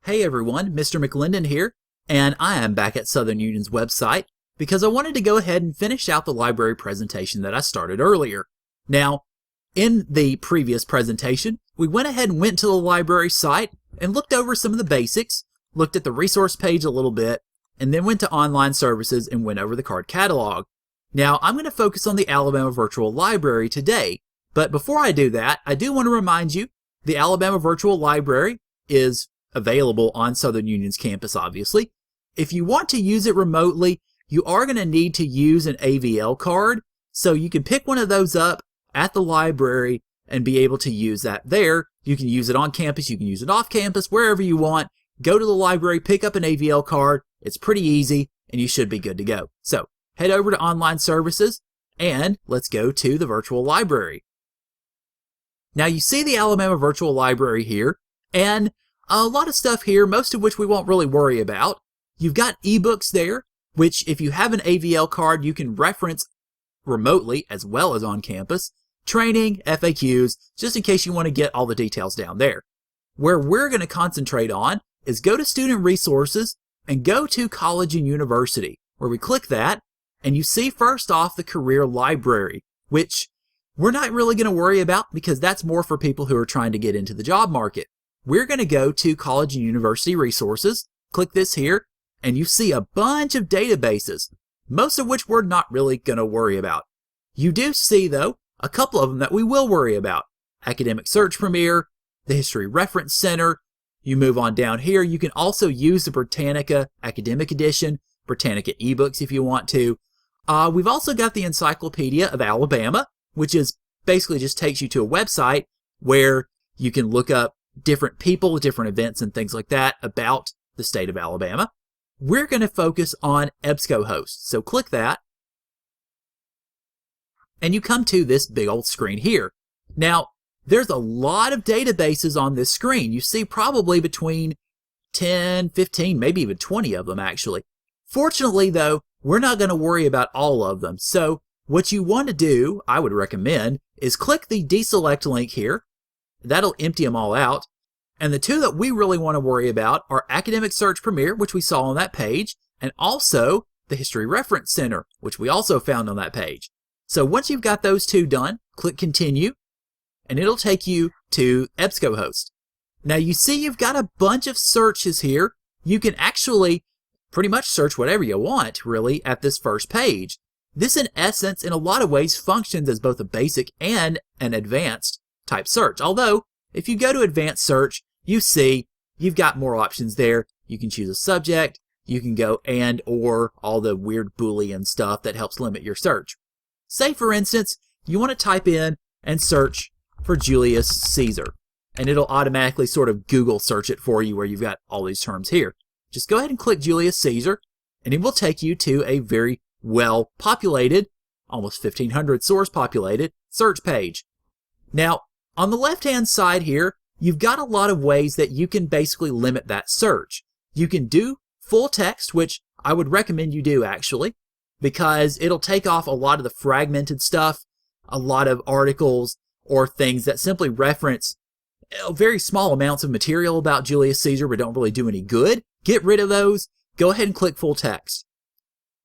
Hey everyone, Mr. McLendon here, and I am back at Southern Union's website because I wanted to go ahead and finish out the library presentation that I started earlier. Now, in the previous presentation, we went ahead and went to the library site and looked over some of the basics, looked at the resource page a little bit, and then went to online services and went over the card catalog. Now, I'm going to focus on the Alabama Virtual Library today, but before I do that, I do want to remind you the Alabama Virtual Library is available on Southern Union's campus, obviously. If you want to use it remotely, you are going to need to use an AVL card, so you can pick one of those up at the library and be able to use that there. You can use it on campus, you can use it off campus, wherever you want. Go to the library, pick up an AVL card. It's pretty easy, and you should be good to go. So head over to online services, and let's go to the virtual library. Now you see the Alabama Virtual Library here, and a lot of stuff here, most of which we won't really worry about. You've got ebooks there, which if you have an AVL card, you can reference remotely as well as on campus. Training, FAQs, just in case you want to get all the details down there. Where we're going to concentrate on is go to Student Resources and go to College and University, where we click that, and you see first off the Career Library, which we're not really going to worry about because that's more for people who are trying to get into the job market. We're going to go to College and University Resources, click this here, and you see a bunch of databases, most of which we're not really going to worry about. You do see, though, a couple of them that we will worry about. Academic Search Premier, the History Reference Center. You move on down here, you can also use the Britannica Academic Edition, Britannica eBooks if you want to. We've also got the Encyclopedia of Alabama, which is basically just takes you to a website where you can look up different people, different events, and things like that about the state of Alabama. We're going to focus on EBSCOhost, so click that, and you come to this big old screen here. Now, there's a lot of databases on this screen. You see probably between 10, 15, maybe even 20 of them actually. Fortunately, though, we're not going to worry about all of them. So what you want to do, I would recommend, is click the deselect link here. That'll empty them all out. And the two that we really want to worry about are Academic Search Premier, which we saw on that page, and also the History Reference Center, which we also found on that page. So once you've got those two done, click Continue, and it'll take you to EBSCOhost. Now you see you've got a bunch of searches here. You can actually pretty much search whatever you want, really, at this first page. This, in essence, in a lot of ways, functions as both a basic and an advanced type search. Although, if you go to advanced search, you see you've got more options there. You can choose a subject, you can go and or all the weird Boolean stuff that helps limit your search. Say, for instance, you want to type in and search for Julius Caesar, and it'll automatically sort of Google search it for you where you've got all these terms here. Just go ahead and click Julius Caesar, and it will take you to a very well-populated, almost 1,500 source-populated search page. Now, on the left-hand side here, you've got a lot of ways that you can basically limit that search. You can do full text, which I would recommend you do actually, because it'll take off a lot of the fragmented stuff, a lot of articles, or things that simply reference very small amounts of material about Julius Caesar but don't really do any good. Get rid of those. Go ahead and click full text.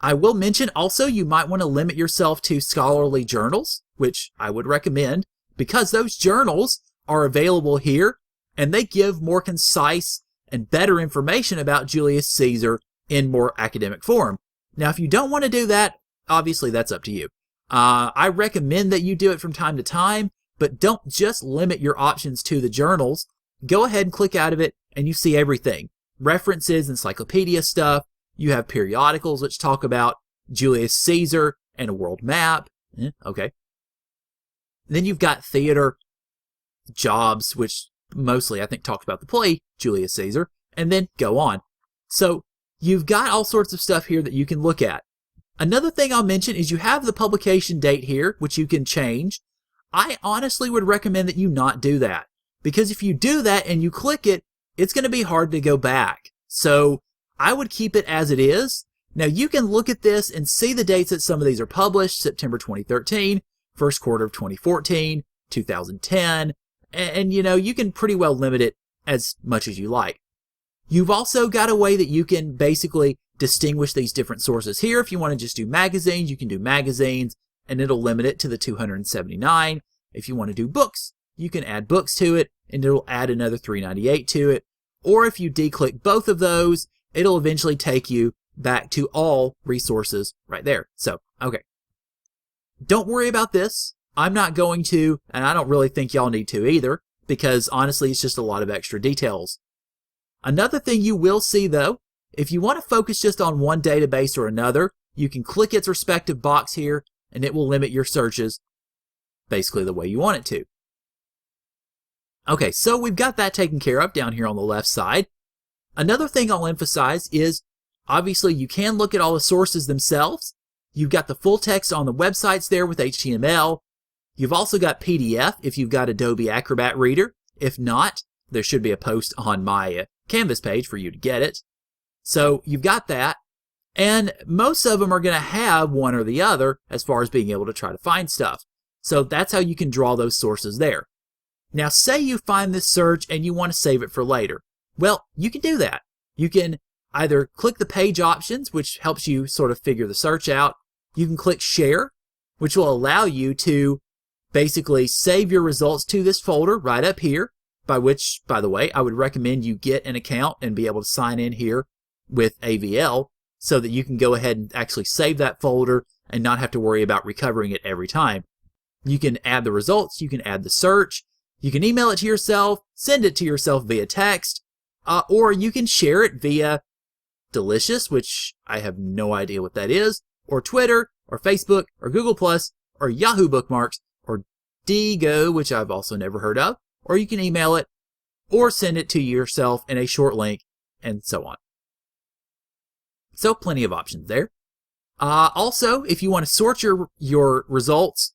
I will mention also you might want to limit yourself to scholarly journals, which I would recommend, because those journals are available here, and they give more concise and better information about Julius Caesar in more academic form. Now, if you don't want to do that, obviously that's up to you. I recommend that you do it from time to time, but don't just limit your options to the journals. Go ahead and click out of it, and you see everything. References, encyclopedia stuff. You have periodicals which talk about Julius Caesar and a world map. Okay. Then you've got theater, jobs, which mostly I think talks about the play Julius Caesar, and then go on. So you've got all sorts of stuff here that you can look at. Another thing I'll mention is you have the publication date here, which you can change. I honestly would recommend that you not do that, because if you do that and you click it, it's going to be hard to go back. So I would keep it as it is. Now you can look at this and see the dates that some of these are published: September 2013, first quarter of 2014, 2010, and you know, you can pretty well limit it as much as you like. You've also got a way that you can basically distinguish these different sources here. If you want to just do magazines, you can do magazines, and it'll limit it to the 279. If you want to do books, you can add books to it, and it'll add another 398 to it. Or if you declick both of those, it'll eventually take you back to all resources right there. So, okay. Don't worry about this. I'm not going to, and I don't really think y'all need to either, because honestly, it's just a lot of extra details. Another thing you will see though, if you want to focus just on one database or another, you can click its respective box here, and it will limit your searches basically the way you want it to. Okay, so we've got that taken care of down here on the left side. Another thing I'll emphasize is, obviously you can look at all the sources themselves. You've got the full text on the websites there with HTML. You've also got PDF if you've got Adobe Acrobat Reader. If not, there should be a post on my Canvas page for you to get it. So you've got that. And most of them are going to have one or the other as far as being able to try to find stuff. So that's how you can draw those sources there. Now, say you find this search and you want to save it for later. Well, you can do that. You can either click the page options, which helps you sort of figure the search out. You can click share, which will allow you to basically save your results to this folder right up here, by which, by the way, I would recommend you get an account and be able to sign in here with AVL so that you can go ahead and actually save that folder and not have to worry about recovering it every time. You can add the results, you can add the search, you can email it to yourself, send it to yourself via text, or you can share it via Delicious, which I have no idea what that is, or Twitter, or Facebook, or Google+, or Yahoo Bookmarks, or Diigo, which I've also never heard of, or you can email it, or send it to yourself in a short link, and so on. So plenty of options there. Also, if you want to sort your results,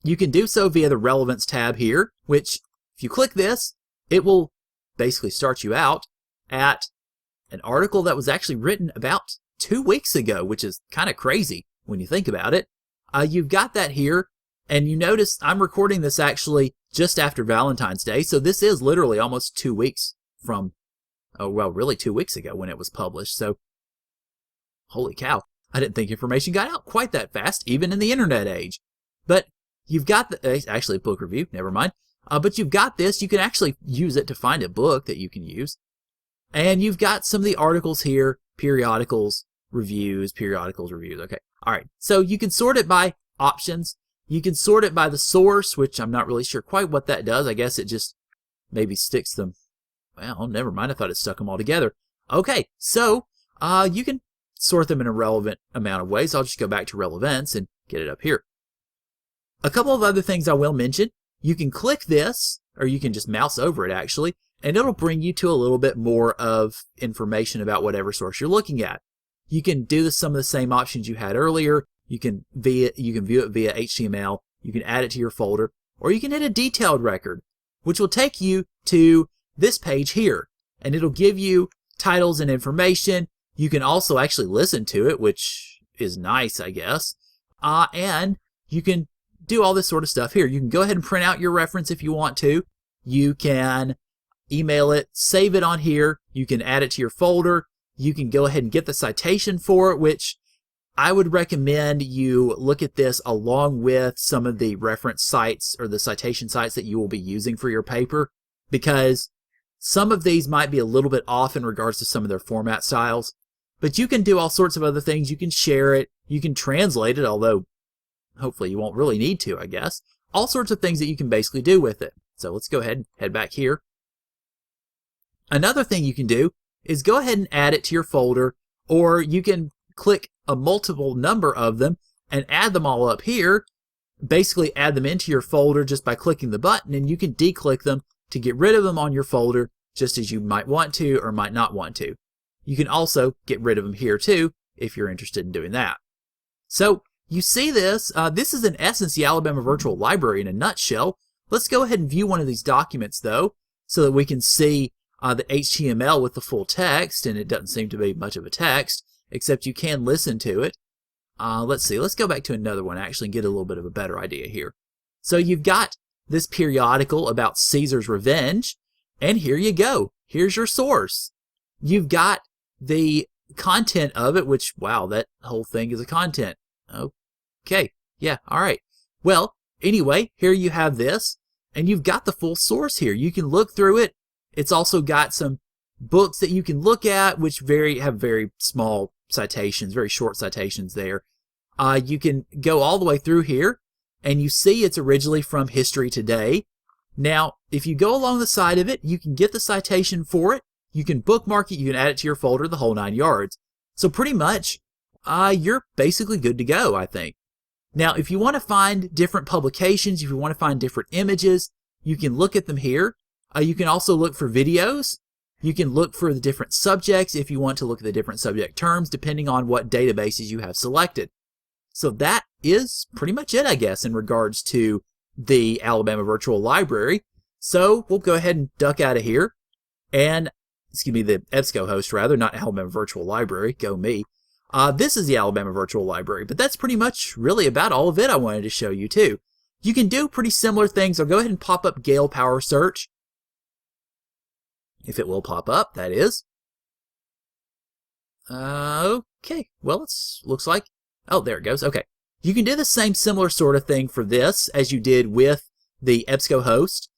you can do so via the Relevance tab here, which, if you click this, it will basically start you out at an article that was actually written about 2 weeks ago, which is kind of crazy when you think about it. You've got that here, and you notice I'm recording this actually just after Valentine's Day, so this is literally almost 2 weeks from, oh, well, really 2 weeks ago when it was published, so holy cow. I didn't think information got out quite that fast, even in the internet age. But you've got actually a book review, never mind. But you've got this, you can actually use it to find a book that you can use. And you've got some of the articles here, periodicals, reviews, okay. All right, so you can sort it by options. You can sort it by the source, which I'm not really sure quite what that does. I guess it just maybe sticks them. Well, never mind, I thought it stuck them all together. Okay, so you can sort them in a relevant amount of ways. I'll just go back to relevance and get it up here. A couple of other things I will mention. You can click this, or you can just mouse over it actually, and it'll bring you to a little bit more of information about whatever source you're looking at. You can do some of the same options you had earlier. You can view it via HTML, you can add it to your folder, or you can hit a detailed record, which will take you to this page here, and it'll give you titles and information. You can also actually listen to it, which is nice, I guess. And you can do all this sort of stuff here. You can go ahead and print out your reference if you want to. You can email it, save it on here. You can add it to your folder. You can go ahead and get the citation for it, which I would recommend you look at this along with some of the reference sites or the citation sites that you will be using for your paper, because some of these might be a little bit off in regards to some of their format styles. But you can do all sorts of other things. You can share it. You can translate it, although hopefully you won't really need to, I guess. All sorts of things that you can basically do with it. So let's go ahead and head back here. Another thing you can do is go ahead and add it to your folder, or you can click a multiple number of them and add them all up here. Basically add them into your folder just by clicking the button, and you can declick them to get rid of them on your folder just as you might want to or might not want to. You can also get rid of them here too if you're interested in doing that. So you see this. This is in essence the Alabama Virtual Library in a nutshell. Let's go ahead and view one of these documents though, so that we can see the HTML with the full text, and it doesn't seem to be much of a text, except you can listen to it. Let's see, let's go back to another one actually and get a little bit of a better idea here. So you've got this periodical about Caesar's revenge, and here you go. Here's your source. you've got the content of it, which, wow, that whole thing is a content. Okay, yeah, all right. Well, anyway, here you have this, and you've got the full source here. You can look through it. It's also got some books that you can look at, which have very small citations, very short citations there. You can go all the way through here, and you see it's originally from History Today. Now, if you go along the side of it, you can get the citation for it. You can bookmark it. You can add it to your folder, the whole 9 yards. So pretty much, you're basically good to go, I think. Now, if you want to find different publications, if you want to find different images, you can look at them here. You can also look for videos. You can look for the different subjects if you want to look at the different subject terms, depending on what databases you have selected. So that is pretty much it, I guess, in regards to the Alabama Virtual Library. So we'll go ahead and duck out of here. And, excuse me, the EBSCOhost, rather, not Alabama Virtual Library. Go me. This is the Alabama Virtual Library, but that's pretty much really about all of it I wanted to show you, too. You can do pretty similar things. I'll go ahead and pop up Gale Power Search. If it will pop up, that is. Okay, well, it looks like, oh, there it goes. Okay. You can do the same similar sort of thing for this as you did with the EBSCOhost.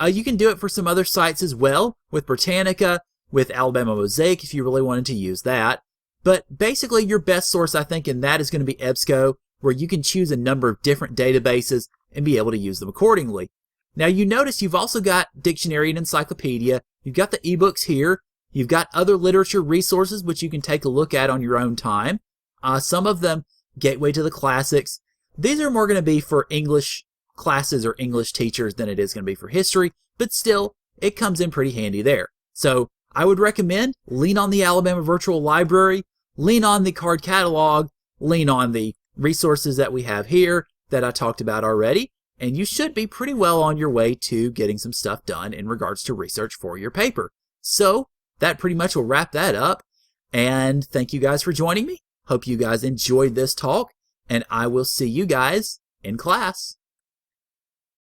You can do it for some other sites as well, with Britannica, with Alabama Mosaic, if you really wanted to use that. But basically, your best source, I think, in that is going to be EBSCO, where you can choose a number of different databases and be able to use them accordingly. Now, you notice you've also got Dictionary and Encyclopedia. You've got the ebooks here. You've got other literature resources, which you can take a look at on your own time. Some of them, Gateway to the Classics. These are more going to be for English classes or English teachers than it is going to be for history, but still, it comes in pretty handy there. So, I would recommend lean on the Alabama Virtual Library, lean on the card catalog, lean on the resources that we have here that I talked about already, and you should be pretty well on your way to getting some stuff done in regards to research for your paper. So, that pretty much will wrap that up, and thank you guys for joining me. Hope you guys enjoyed this talk, and I will see you guys in class.